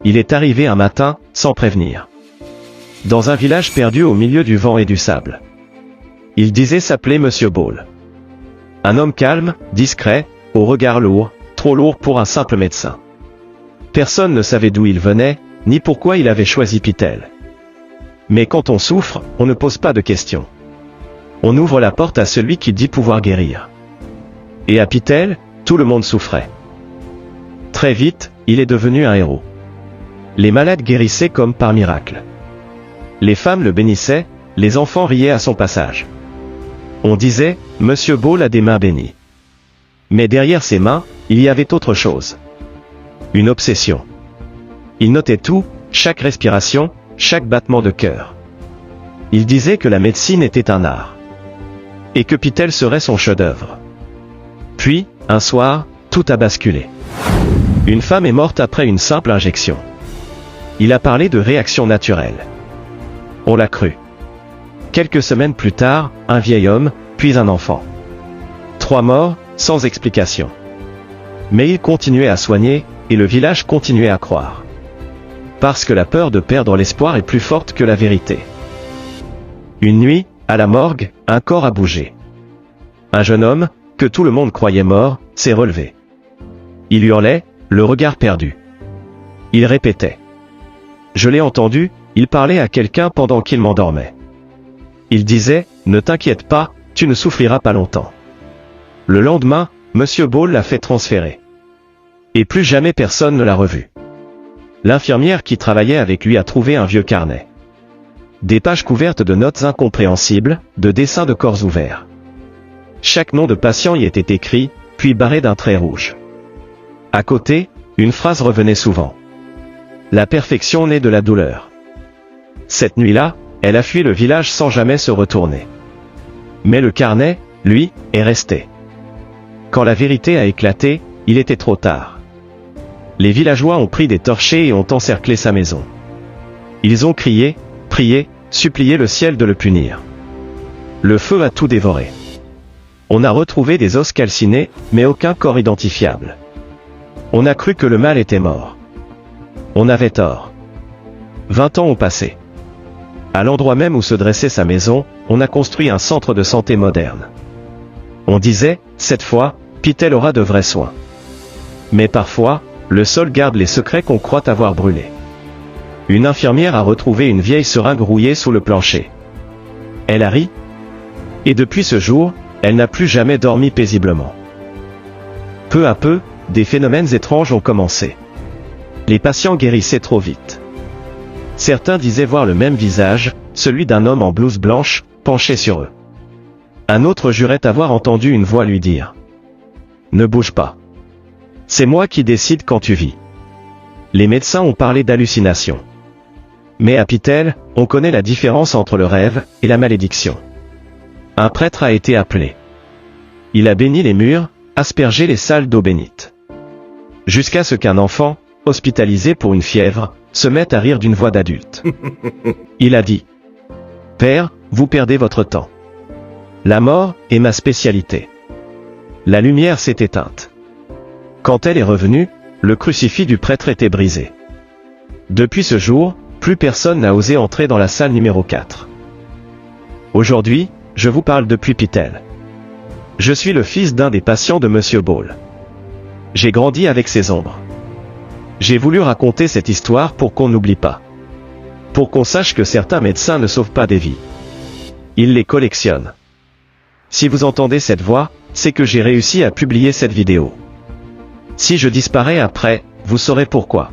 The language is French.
il est arrivé un matin, sans prévenir. Dans un village perdu au milieu du vent et du sable. Il disait s'appeler Monsieur Ball. Un homme calme, discret, au regard lourd, trop lourd pour un simple médecin. Personne ne savait d'où il venait, ni pourquoi il avait choisi Pitel. Mais quand on souffre, on ne pose pas de questions. On ouvre la porte à celui qui dit pouvoir guérir. Et à Pitel, tout le monde souffrait. Très vite, il est devenu un héros. Les malades guérissaient comme par miracle. Les femmes le bénissaient, les enfants riaient à son passage. On disait, Monsieur Ball a des mains bénies. Mais derrière ses mains, il y avait autre chose. Une obsession. Il notait tout, chaque respiration, chaque battement de cœur. Il disait que la médecine était un art. Et que Pitel serait son chef-d'œuvre. Puis, un soir, tout a basculé. Une femme est morte après une simple injection. Il a parlé de réaction naturelle. On l'a cru. Quelques semaines plus tard, un vieil homme, puis un enfant. 3 morts, sans explication. Mais il continuait à soigner, et le village continuait à croire. Parce que la peur de perdre l'espoir est plus forte que la vérité. Une nuit, à la morgue, un corps a bougé. Un jeune homme, que tout le monde croyait mort, s'est relevé. Il hurlait, le regard perdu. Il répétait. Je l'ai entendu, il parlait à quelqu'un pendant qu'il m'endormait. Il disait, ne t'inquiète pas, tu ne souffriras pas longtemps. Le lendemain, Monsieur Ball l'a fait transférer. Et plus jamais personne ne l'a revu. L'infirmière qui travaillait avec lui a trouvé un vieux carnet. Des pages couvertes de notes incompréhensibles, de dessins de corps ouverts. Chaque nom de patient y était écrit, puis barré d'un trait rouge. À côté, une phrase revenait souvent. La perfection naît de la douleur. Cette nuit-là, elle a fui le village sans jamais se retourner. Mais le carnet, lui, est resté. Quand la vérité a éclaté, il était trop tard. Les villageois ont pris des torchers et ont encerclé sa maison. Ils ont crié, prié, supplié le ciel de le punir. Le feu a tout dévoré. On a retrouvé des os calcinés, mais aucun corps identifiable. On a cru que le mal était mort. On avait tort. 20 ans ont passé. À l'endroit même où se dressait sa maison, on a construit un centre de santé moderne. On disait, cette fois, Pitel aura de vrais soins. Mais parfois, le sol garde les secrets qu'on croit avoir brûlés. Une infirmière a retrouvé une vieille seringue rouillée sous le plancher. Elle a ri. Et depuis ce jour, elle n'a plus jamais dormi paisiblement. Peu à peu, des phénomènes étranges ont commencé. Les patients guérissaient trop vite. Certains disaient voir le même visage, celui d'un homme en blouse blanche, penché sur eux. Un autre jurait avoir entendu une voix lui dire « Ne bouge pas. C'est moi qui décide quand tu vis. » Les médecins ont parlé d'hallucination. Mais à Pitel, on connaît la différence entre le rêve et la malédiction. Un prêtre a été appelé. Il a béni les murs, aspergé les salles d'eau bénite. Jusqu'à ce qu'un enfant, hospitalisé pour une fièvre, se mette à rire d'une voix d'adulte. Il a dit « Père, vous perdez votre temps. La mort est ma spécialité. » La lumière s'est éteinte. Quand elle est revenue, le crucifix du prêtre était brisé. Depuis ce jour, plus personne n'a osé entrer dans la salle numéro 4. Aujourd'hui, je vous parle depuis Pitel. Je suis le fils d'un des patients de Monsieur Ball. J'ai grandi avec ses ombres. J'ai voulu raconter cette histoire pour qu'on n'oublie pas. Pour qu'on sache que certains médecins ne sauvent pas des vies. Ils les collectionnent. Si vous entendez cette voix, c'est que j'ai réussi à publier cette vidéo. Si je disparais après, vous saurez pourquoi.